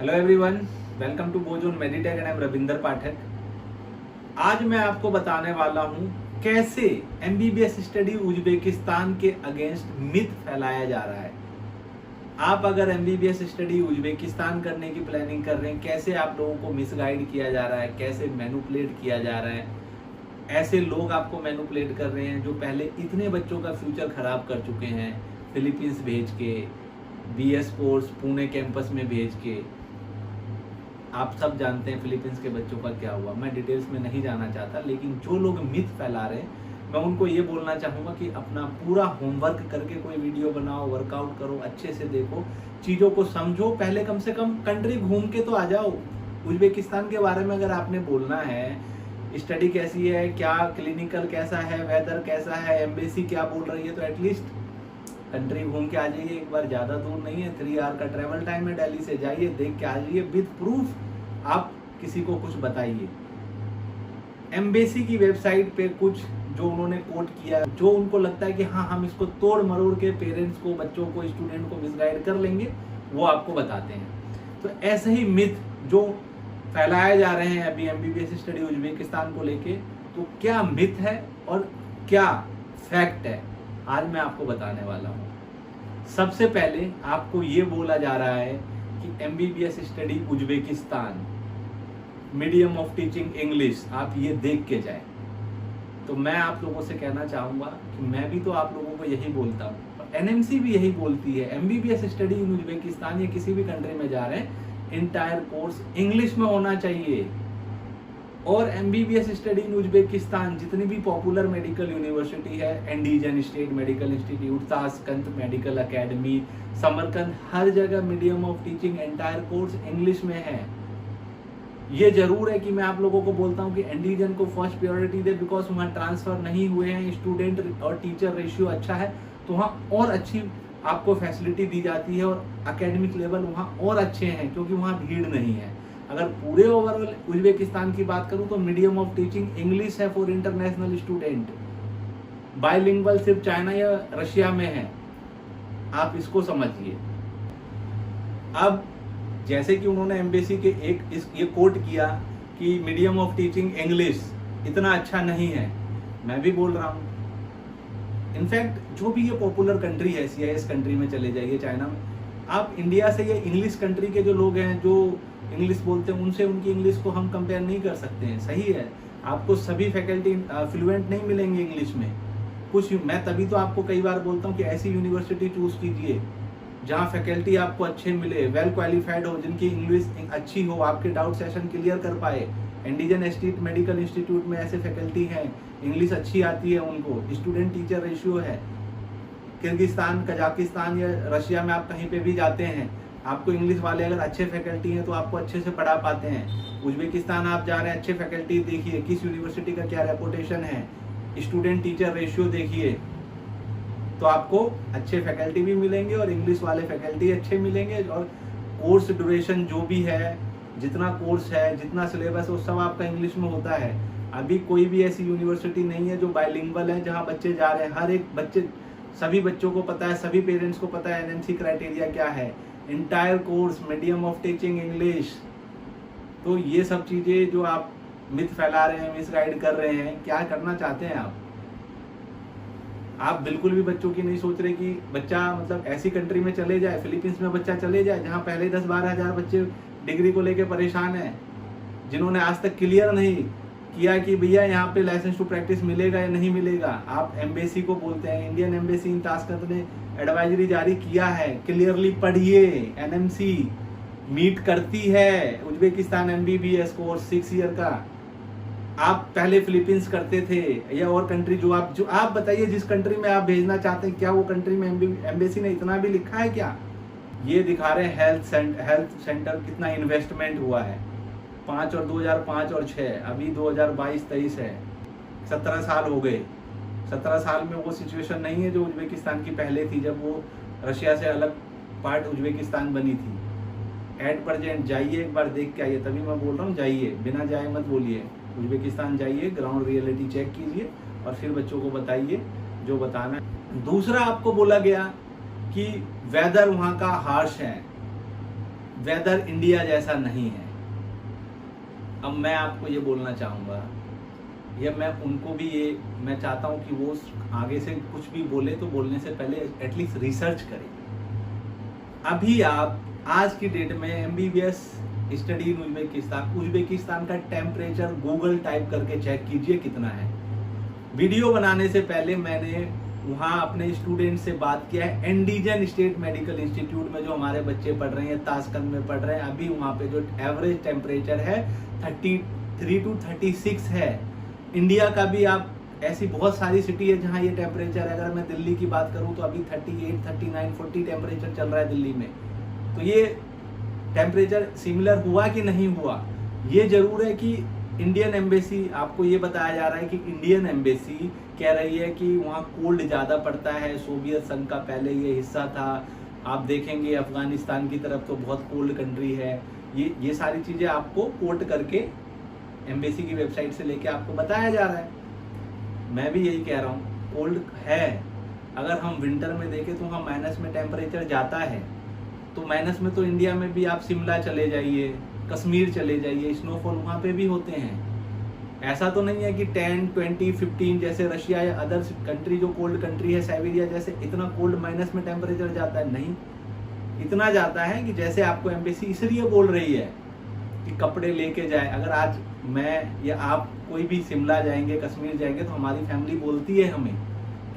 Hello everyone, welcome to Bozon Meditech and I am Ravinder Pathak. आज मैं आपको बताने वाला हूं कैसे एमबीबीएस स्टडी उज्बेकिस्तान के अगेंस्ट मिथ फैलाया जा रहा है। आप अगर एमबीबीएस स्टडी उज्बेकिस्तान करने की प्लानिंग कर रहे हैं, कैसे आप लोगों को मिसगाइड किया जा रहा है, कैसे मैनिपुलेट किया जा रहा है। ऐसे लोग आपको मैनिपुलेट कर रहे हैं जो पहले इतने बच्चों का फ्यूचर खराब कर चुके हैं, फिलीपींस भेज के, बीएस कोर्स पुणे कैंपस में भेज के। आप सब जानते हैं फिलीपींस के बच्चों का क्या हुआ। मैं डिटेल्स में नहीं जाना चाहता, लेकिन जो लोग मिथ फैला रहे हैं मैं उनको ये बोलना चाहूँगा कि अपना पूरा होमवर्क करके कोई वीडियो बनाओ, वर्कआउट करो, अच्छे से देखो, चीज़ों को समझो। पहले कम से कम कंट्री घूम के तो आ जाओ। उज्बेकिस्तान के बारे में अगर आपने बोलना है, स्टडी कैसी है, क्या क्लिनिकल कैसा है, वेदर कैसा है, एम्बेसी क्या बोल रही है, तो एटलीस्ट कंट्री घूम के आ जाइए एक बार। ज़्यादा दूर नहीं है, 3 आवर का ट्रैवल टाइम है। दिल्ली से जाइए, देख के आ जाइए विद प्रूफ। आप किसी को कुछ बताइए। एम्बेसी की वेबसाइट पे कुछ जो उन्होंने कोट किया, जो उनको लगता है कि हाँ हम इसको तोड़ मरोड़ के पेरेंट्स को, बच्चों को, स्टूडेंट को मिसगाइड कर लेंगे, वो आपको बताते हैं। तो ऐसे ही मिथ जो फैलाए जा रहे हैं अभी एमबीबीएस स्टडी उज्बेकिस्तान को लेके, तो क्या मिथ है और क्या फैक्ट है, आज मैं आपको बताने वाला हूँ। सबसे पहले आपको ये बोला जा रहा है कि MBBS study Uzbekistan medium of teaching English, आप ये देख के जाए। तो मैं आप लोगों से कहना चाहूँगा कि मैं भी तो आप लोगों को यही बोलता हूँ, एनएमसी भी यही बोलती है। एमबीबीएस स्टडी इन उज्बेकिस्तान या किसी भी कंट्री में जा रहे हैं, इंटायर कोर्स इंग्लिश में होना चाहिए। और एमबीबीएस स्टडी इन उज्बेकिस्तान जितनी भी पॉपुलर मेडिकल यूनिवर्सिटी है, Andijan state medical institute, Tashkent medical academy, Samarkand, हर जगह medium of teaching entire course English में है। ये जरूर है कि मैं आप लोगों को बोलता हूँ कि एंडीजन को फर्स्ट प्रायोरिटी दे, बिकॉज वहाँ ट्रांसफर नहीं हुए हैं, स्टूडेंट और टीचर रेशियो अच्छा है, तो वहाँ और अच्छी आपको फैसिलिटी दी जाती है और एकेडमिक लेवल वहाँ और अच्छे हैं क्योंकि वहाँ भीड़ नहीं है। अगर पूरे ओवरऑल उज्बेकिस्तान की बात करूं तो मीडियम ऑफ टीचिंग इंग्लिश है फॉर इंटरनेशनल स्टूडेंट। बाइलिंगुअल सिर्फ चाइना या रशिया में है, आप इसको समझिए। अब जैसे कि उन्होंने एम्बेसी के ये कोट किया कि मीडियम ऑफ टीचिंग इंग्लिश इतना अच्छा नहीं है, मैं भी बोल रहा हूँ। इनफैक्ट जो भी ये पॉपुलर कंट्री है, CIS कंट्री में चले जाइए, चाइना में, आप इंडिया से या इंग्लिश कंट्री के जो लोग हैं जो इंग्लिश बोलते हैं, उनसे उनकी इंग्लिश को हम कंपेयर नहीं कर सकते हैं। सही है, आपको सभी फैकल्टी फ्लुएंट नहीं मिलेंगे इंग्लिश में। कुछ मैं तभी तो आपको कई बार बोलता हूँ कि ऐसी यूनिवर्सिटी चूज कीजिए जहाँ फैकल्टी आपको अच्छे मिले, वेल क्वालिफाइड हो, जिनकी इंग्लिश अच्छी हो, आपके डाउट सेशन क्लियर कर पाए। एंडीजन स्टेट मेडिकल इंस्टीट्यूट में ऐसे फैकल्टी हैं, इंग्लिश अच्छी आती है उनको, स्टूडेंट टीचर रेशियो है। किर्गिस्तान, कजाकिस्तान या रशिया में आप कहीं पे भी जाते हैं, आपको इंग्लिश वाले अगर अच्छे फैकल्टी हैं तो आपको अच्छे से पढ़ा पाते हैं। उज्बेकिस्तान आप जा रहे हैं, अच्छे फैकल्टी देखिए, किस यूनिवर्सिटी का क्या रेपुटेशन है, स्टूडेंट टीचर रेशियो देखिए, तो आपको अच्छे फैकल्टी भी मिलेंगे और इंग्लिश वाले फैकल्टी अच्छे मिलेंगे। और कोर्स ड्यूरेशन जो भी है, जितना कोर्स है, जितना सिलेबस है, वो सब आपका इंग्लिश में होता है। अभी कोई भी ऐसी यूनिवर्सिटी नहीं है जो बाइलिंगुअल है, जहाँ बच्चे जा रहे हैं, हर एक बच्चे, सभी बच्चों को पता है, सभी पेरेंट्स को पता है एनएमसी क्राइटेरिया क्या है, entire course medium of teaching English. तो ये सब चीजें जो आप मिथ फैला रहे हैं, मिसगाइड कर रहे हैं, क्या करना चाहते हैं आप बिल्कुल भी बच्चों की नहीं सोच रहे कि बच्चा मतलब ऐसी कंट्री में चले जाए, फिलीपींस में बच्चा चले जाए जहां पहले 10-12 हजार बच्चे डिग्री को लेके परेशान हैं, जिन्होंने आज तक क्लियर नहीं किया कि भैया यहाँ पे लाइसेंस टू प्रैक्टिस मिलेगा या नहीं मिलेगा। आप एम्बेसी को बोलते हैं, इंडियन एम्बेसी इन ताशकंद ने एडवाइजरी जारी किया है, क्लियरली पढ़िए। एनएमसी मीट करती है उज्बेकिस्तान एमबीबीएस कोर्स 6 ईयर का। आप पहले फिलीपींस करते थे या और कंट्री, जो आप बताइए जिस कंट्री में आप भेजना चाहते हैं, क्या वो कंट्री में एम्बेसी ने इतना भी लिखा है क्या? ये दिखा रहे हैं हेल्थ सेंटर कितना इन्वेस्टमेंट हुआ है, 5 और 2005 और 6, अभी 2022-23 है, 17 साल हो गए। 17 साल में वो सिचुएशन नहीं है जो उज्बेकिस्तान की पहले थी, जब वो रशिया से अलग पार्ट उज्बेकिस्तान बनी थी। एट प्रेजेंट जाइए, एक बार देख के आइए, तभी मैं बोल रहा हूँ जाइए, बिना जाए मत बोलिए। उज्बेकिस्तान जाइए, ग्राउंड रियलिटी चेक कीजिए और फिर बच्चों को बताइए जो बताना है। दूसरा, आपको बोला गया कि वेदर वहाँ का हार्श है, वेदर इंडिया जैसा नहीं है। अब मैं आपको ये बोलना चाहूँगा, या मैं उनको भी ये मैं चाहता हूँ कि वो आगे से कुछ भी बोले तो बोलने से पहले एटलीस्ट रिसर्च करें। अभी आप आज की डेट में एमबीबीएस स्टडी इन उज्बेकिस्तान का टेम्परेचर गूगल टाइप करके चेक कीजिए कितना है। वीडियो बनाने से पहले मैंने वहाँ अपने स्टूडेंट से बात किया है। इंडिजन स्टेट मेडिकल इंस्टीट्यूट में जो हमारे बच्चे पढ़ रहे हैं, ताशकंद में पढ़ रहे हैं, अभी वहाँ पे जो एवरेज टेम्परेचर है 33 to 36 है। इंडिया का भी आप ऐसी बहुत सारी सिटी है जहाँ ये टेम्परेचर है। अगर मैं दिल्ली की बात करूँ तो अभी 38, 39, 40 टेम्परेचर चल रहा है दिल्ली में। तो ये टेम्परेचर सिमिलर हुआ कि नहीं हुआ? ये जरूर है कि इंडियन एम्बेसी, आपको ये बताया जा रहा है कि इंडियन एम्बेसी कह रही है कि वहाँ कोल्ड ज़्यादा पड़ता है, सोवियत संघ का पहले ये हिस्सा था। आप देखेंगे अफगानिस्तान की तरफ तो बहुत कोल्ड कंट्री है। ये सारी चीज़ें आपको कोट करके एम्बेसी की वेबसाइट से लेके आपको बताया जा रहा है। मैं भी यही कह रहा हूँ, कोल्ड है। अगर हम विंटर में देखें तो वहाँ माइनस में टेम्परेचर जाता है, तो माइनस में तो इंडिया में भी आप शिमला चले जाइए, कश्मीर चले जाइए, स्नोफॉल वहाँ पे भी होते हैं। ऐसा तो नहीं है कि 10, 20, 15 जैसे रशिया या अदर कंट्री जो कोल्ड कंट्री है, साइबेरिया जैसे, इतना कोल्ड माइनस में टेम्परेचर जाता है। नहीं, इतना जाता है कि जैसे आपको एम्बेसी इसलिए बोल रही है कि कपड़े लेके जाए। अगर आज मैं या आप कोई भी शिमला जाएंगे, कश्मीर जाएंगे, तो हमारी फैमिली बोलती है हमें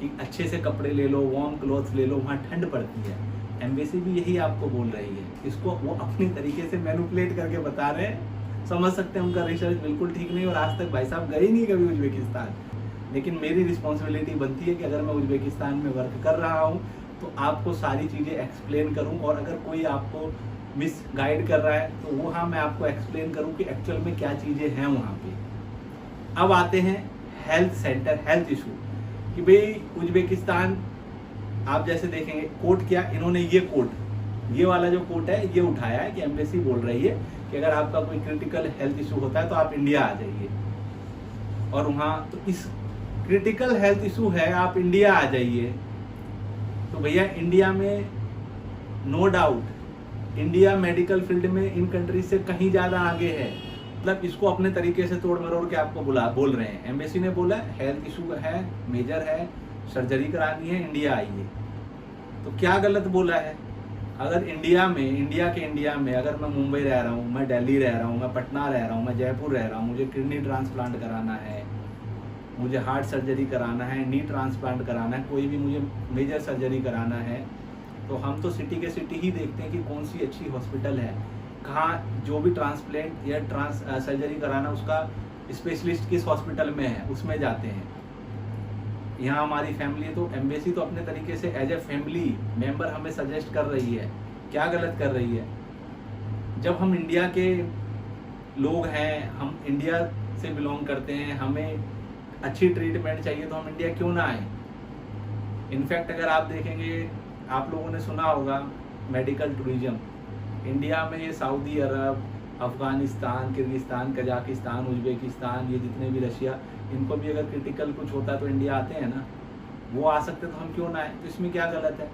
कि अच्छे से कपड़े ले लो, वार्म क्लॉथ्स ले लो, वहाँ ठंड पड़ती है। एम्बेसी भी यही आपको बोल रही है। इसको वो अपनी तरीके से मैनिपुलेट करके बता रहे हैं। समझ सकते हैं उनका रिसर्च बिल्कुल ठीक नहीं, और आज तक भाई साहब गए नहीं कभी उज्बेकिस्तान। लेकिन मेरी रिस्पॉन्सिबिलिटी बनती है कि अगर मैं उज्बेकिस्तान में वर्क कर रहा हूँ तो आपको सारी चीज़ें एक्सप्लेन करूँ, और अगर कोई आपको मिस गाइड कर रहा है तो वो हाँ मैं आपको एक्सप्लेन करूँ कि एक्चुअल में क्या चीज़ें हैं वहाँ पे। अब आते हैं हेल्थ सेंटर, हेल्थ इशू, कि भाई उज्बेकिस्तान आप जैसे देखेंगे कोट क्या, इन्होंने ये कोट, ये वाला जो कोट है ये उठाया है कि एम्बेसी बोल रही है कि अगर आपका कोई क्रिटिकल हेल्थ इशू होता है तो आप इंडिया आ जाइए। और वहाँ तो इस क्रिटिकल हेल्थ इशू है, आप इंडिया आ जाइए। तो भैया इंडिया में no doubt India medical field में इन कंट्रीज से कहीं ज़्यादा आगे है। मतलब इसको अपने तरीके से तोड़ मरोड़ के आपको बोल रहे हैं। एम्बेसी ने बोला हेल्थ इशू है, मेजर है, सर्जरी करानी है, इंडिया आइए। तो क्या गलत बोला है? अगर इंडिया में अगर मैं मुंबई रह रहा हूँ, मैं दिल्ली रह रहा हूँ, मैं पटना रह रहा हूँ, मैं जयपुर रह रहा हूँ, मुझे किडनी ट्रांसप्लांट कराना है, मुझे हार्ट सर्जरी कराना है, नी ट्रांसप्लांट कराना है, कोई भी मुझे मेजर सर्जरी कराना है, तो हम तो सिटी के सिटी ही देखते हैं कि कौन सी अच्छी हॉस्पिटल है, कहाँ जो भी ट्रांसप्लांट या सर्जरी कराना उसका स्पेशलिस्ट किस हॉस्पिटल में है, उसमें जाते हैं। यहाँ हमारी फैमिली है तो एम्बेसी तो अपने तरीके से एज ए फैमिली मेंबर हमें सजेस्ट कर रही है। क्या गलत कर रही है? जब हम इंडिया के लोग हैं, हम इंडिया से बिलोंग करते हैं, हमें अच्छी ट्रीटमेंट चाहिए तो हम इंडिया क्यों ना आए? इनफैक्ट अगर आप देखेंगे, आप लोगों ने सुना होगा मेडिकल टूरिज्म, इंडिया में ये सऊदी अरब, अफगानिस्तान, किर्गिस्तान, कजाकिस्तान, उज्बेकिस्तान, ये जितने भी रशिया, इनको भी अगर क्रिटिकल कुछ होता है तो इंडिया आते हैं ना। वो आ सकते तो हम क्यों ना आए? तो इसमें क्या गलत है?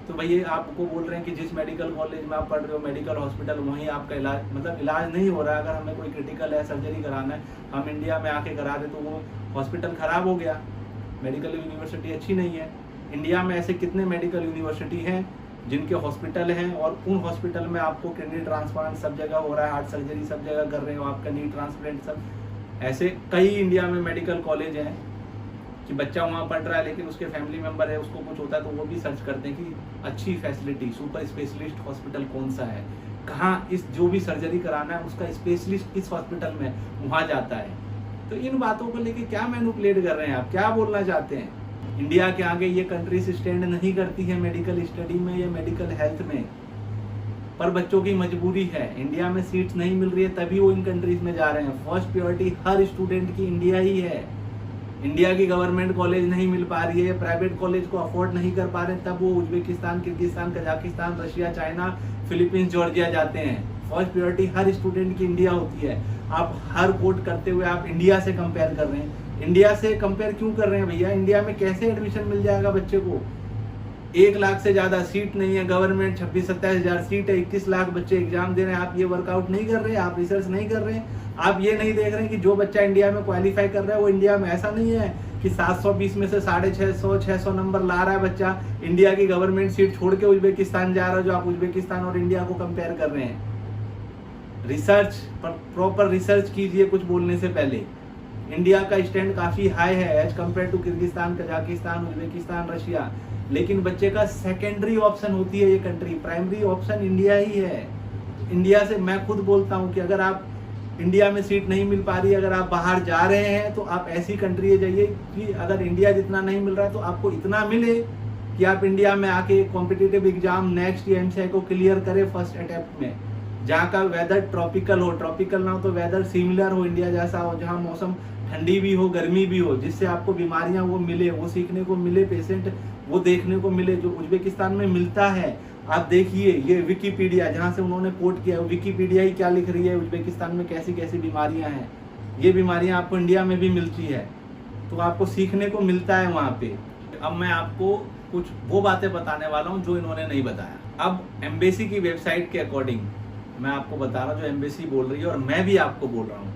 तो भैया आपको बोल रहे हैं कि जिस मेडिकल कॉलेज में आप पढ़ रहे हो, मेडिकल हॉस्पिटल, वहीं आपका इलाज, मतलब इलाज नहीं हो रहा है। अगर हमें कोई क्रिटिकल है, सर्जरी कराना है, हम इंडिया में आके करा दे तो वो हॉस्पिटल खराब हो गया, मेडिकल यूनिवर्सिटी अच्छी नहीं है। इंडिया में ऐसे कितने मेडिकल यूनिवर्सिटी हैं जिनके हॉस्पिटल हैं, और उन हॉस्पिटल में आपको किडनी ट्रांसप्लांट सब जगह हो रहा है, हार्ट सर्जरी सब जगह कर रहे हो, आपका नी ट्रांसप्लांट सब। ऐसे कई इंडिया में मेडिकल कॉलेज हैं कि बच्चा वहाँ पढ़ रहा है लेकिन उसके फैमिली मेंबर है, उसको कुछ होता है तो वो भी सर्च करते हैं कि अच्छी फैसिलिटी, सुपर स्पेशलिस्ट हॉस्पिटल कौन सा है, कहाँ इस जो भी सर्जरी कराना है उसका स्पेशलिस्ट किस हॉस्पिटल में, वहाँ जाता है। तो इन बातों को लेके क्या मैनिपुलेट कर रहे हैं आप? क्या बोलना चाहते हैं? इंडिया के आगे ये कंट्रीज स्टैंड नहीं करती है मेडिकल स्टडी में या मेडिकल हेल्थ में, पर बच्चों की मजबूरी है। इंडिया में सीट्स नहीं मिल रही है तभी वो इन कंट्रीज में जा रहे हैं। फर्स्ट प्रायोरिटी हर स्टूडेंट की इंडिया ही है। इंडिया की गवर्नमेंट कॉलेज नहीं मिल पा रही है, प्राइवेट कॉलेज को अफोर्ड नहीं कर पा रहे, तब वो Uzbekistan, Kyrgyzstan, Kazakhstan, Russia, China, Philippines, Georgia जाते हैं। फर्स्ट प्रायोरिटी हर स्टूडेंट की इंडिया होती है। आप हर कोट करते हुए आप इंडिया से कंपेयर कर रहे हैं। इंडिया से कंपेयर क्यों कर रहे हैं भैया? इंडिया में कैसे एडमिशन मिल जाएगा बच्चे को? 1 लाख से ज्यादा सीट नहीं है, गवर्नमेंट 26-27 हजार सीट है, 21 लाख बच्चे एग्जाम दे रहे हैं। आप ये वर्कआउट नहीं कर रहे, आप रिसर्च नहीं कर रहे, आप ये नहीं देख रहे कि जो बच्चा इंडिया में क्वालिफाई कर रहा है वो इंडिया में ऐसा नहीं है कि 720 में से 650-600 नंबर ला रहा है बच्चा, इंडिया की गवर्नमेंट सीट छोड़ के उज्बेकिस्तान जा रहा है, जो आप उज्बेकिस्तान और इंडिया को कंपेयर कर रहे हैं। रिसर्च पर प्रॉपर रिसर्च कीजिए कुछ बोलने से पहले। इंडिया का स्टैंड काफी हाई है as compare to Kyrgyzstan, Kazakhstan, Uzbekistan, Russia, लेकिन बच्चे का सेकेंडरी ऑप्शन होती है ये कंट्री, प्राइमरी ऑप्शन इंडिया ही है। इंडिया से मैं खुद बोलता हूँ कि अगर आप इंडिया में सीट नहीं मिल पा रही, अगर आप बाहर जा रहे हैं तो आप ऐसी कंट्री जाइए कि अगर इंडिया जितना नहीं मिल रहा है तो आपको इतना मिले कि आप इंडिया में आके कॉम्पिटिटिव एग्जाम नेक्स्ट या एमसीआई को क्लियर करें फर्स्ट अटेम्प्ट में, जहाँ का वेदर ट्रॉपिकल हो, ट्रॉपिकल ना हो तो वेदर सिमिलर हो इंडिया जैसा हो, जहाँ मौसम ठंडी भी हो गर्मी भी हो, जिससे आपको बीमारियां वो मिले, वो सीखने को मिले, पेशेंट वो देखने को मिले जो उज्बेकिस्तान में मिलता है। आप देखिए ये विकिपीडिया जहाँ से उन्होंने कोट किया, विकिपीडिया ही क्या लिख रही है, उज्बेकिस्तान में कैसी कैसी बीमारियां हैं, ये बीमारियां आपको इंडिया में भी मिलती है, तो आपको सीखने को मिलता है वहाँ पे। अब मैं आपको कुछ वो बातें बताने वाला हूँ जो इन्होंने नहीं बताया। अब एम्बेसी की वेबसाइट के अकॉर्डिंग मैं आपको बता रहा हूँ, जो एम्बेसी बोल रही है और मैं भी आपको बोल रहा हूँ,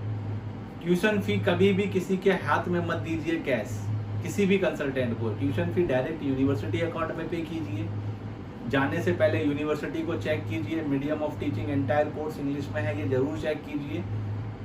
ट्यूशन फी कभी भी किसी के हाथ में मत दीजिए कैश, किसी भी कंसल्टेंट को। Tuition fee direct university account में पे कीजिए। जाने से पहले यूनिवर्सिटी को चेक कीजिए, medium of teaching entire course English में है, ये जरूर चेक कीजिए।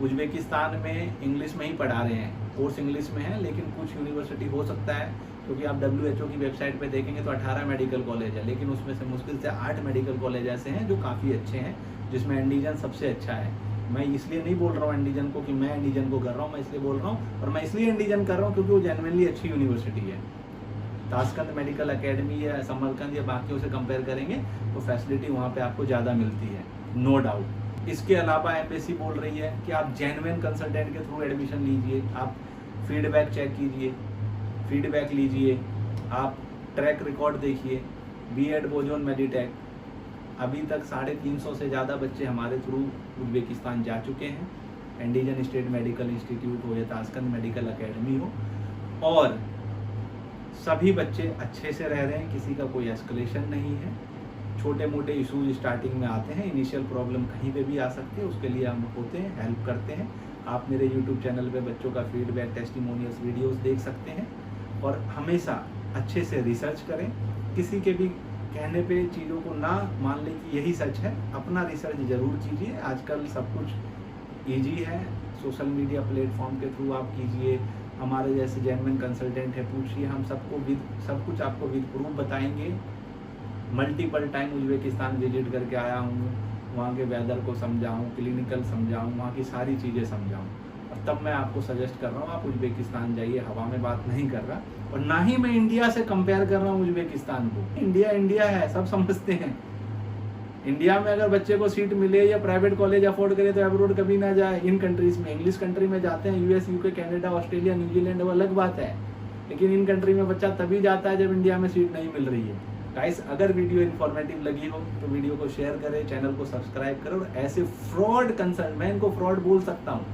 उज्बेकिस्तान में इंग्लिश में ही पढ़ा रहे हैं, कोर्स इंग्लिश में है, लेकिन कुछ यूनिवर्सिटी हो सकता है, क्योंकि आप WHO की वेबसाइट पे देखेंगे तो 18 मेडिकल कॉलेज है, लेकिन उसमें से मुश्किल से 8 मेडिकल कॉलेज ऐसे हैं जो काफ़ी अच्छे हैं, जिसमें इंडिजन सबसे अच्छा है। मैं इसलिए नहीं बोल रहा हूँ इंडिजन को कि मैं इंडिजन को कर रहा हूँ, मैं इसलिए बोल रहा हूँ, और मैं इसलिए इंडिजन कर रहा हूँ क्योंकि वो जेन्युइनली अच्छी यूनिवर्सिटी है। ताशकंद मेडिकल अकेडमी या समरकंद या बाकियों से कंपेयर करेंगे तो फैसिलिटी वहाँ पे आपको ज़्यादा मिलती है, नो डाउट। इसके अलावा एम्बेसी बोल रही है कि आप जेन्युइन कंसल्टेंट के थ्रू एडमिशन लीजिए, आप फीडबैक चेक कीजिए, फीडबैक लीजिए, आप ट्रैक रिकॉर्ड देखिए। B.Ed बोजोन मेडिटेक अभी तक 350 से ज़्यादा बच्चे हमारे थ्रू उज्बेकिस्तान जा चुके हैं, इंडिजन स्टेट मेडिकल इंस्टीट्यूट हो या ताशकंद मेडिकल अकेडमी हो, और सभी बच्चे अच्छे से रह रहे हैं, किसी का कोई एस्केलेशन नहीं है। छोटे मोटे इशूज स्टार्टिंग में आते हैं, इनिशियल प्रॉब्लम कहीं पे भी आ सकती है, उसके लिए हम होते हैं, हेल्प करते हैं। आप मेरे YouTube चैनल पे बच्चों का फीडबैक, टेस्टिमोनियल्स वीडियोस देख सकते हैं, और हमेशा अच्छे से रिसर्च करें। किसी के भी कहने पे चीज़ों को ना मान लें कि यही सच है, अपना रिसर्च ज़रूर कीजिए। आजकल सब कुछ ईजी है, सोशल मीडिया प्लेटफॉर्म के थ्रू आप कीजिए, हमारे जैसे जेन्युइन कंसल्टेंट है, पूछिए, हम सबको सब कुछ आपको विद प्रूफ बताएंगे। मल्टीपल टाइम उज्बेकिस्तान विजिट करके आया हूँ, वहाँ के वेदर को समझाऊँ, क्लिनिकल समझाऊँ, वहाँ की सारी चीज़ें समझाऊँ, और तब मैं आपको सजेस्ट कर रहा हूँ आप उज्बेकिस्तान जाइए। हवा में बात नहीं कर रहा, और ना ही मैं इंडिया से कंपेयर कर रहा हूँ उज्बेकिस्तान को। इंडिया इंडिया है, सब समझते हैं। इंडिया में अगर बच्चे को सीट मिले या प्राइवेट कॉलेज अफोर्ड करे तो अब्रोड कभी ना जाए। इन कंट्रीज में, इंग्लिश कंट्री में जाते हैं, US, UK, Canada, Australia, New Zealand, वो अलग बात है, लेकिन इन कंट्री में बच्चा तभी जाता है जब इंडिया में सीट नहीं मिल रही है। गाइस, अगर वीडियो इन्फॉर्मेटिव लगी हो तो वीडियो को शेयर करें, चैनल को सब्सक्राइब करें, और ऐसे फ्रॉड कंसल्ट, मैं इनको फ्रॉड बोल सकता हूँ,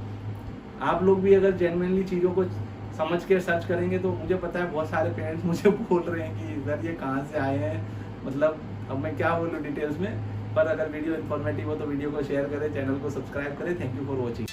आप लोग भी अगर जेन्युइनली चीज़ों को समझ के सर्च करेंगे तो मुझे पता है बहुत सारे पेरेंट्स मुझे बोल रहे हैं कि सर ये कहाँ से आए हैं, मतलब अब मैं क्या बोलूँ डिटेल्स में। पर अगर वीडियो इन्फॉर्मेटिव हो तो वीडियो को शेयर करें, चैनल को सब्सक्राइब करें। Thank you for watching.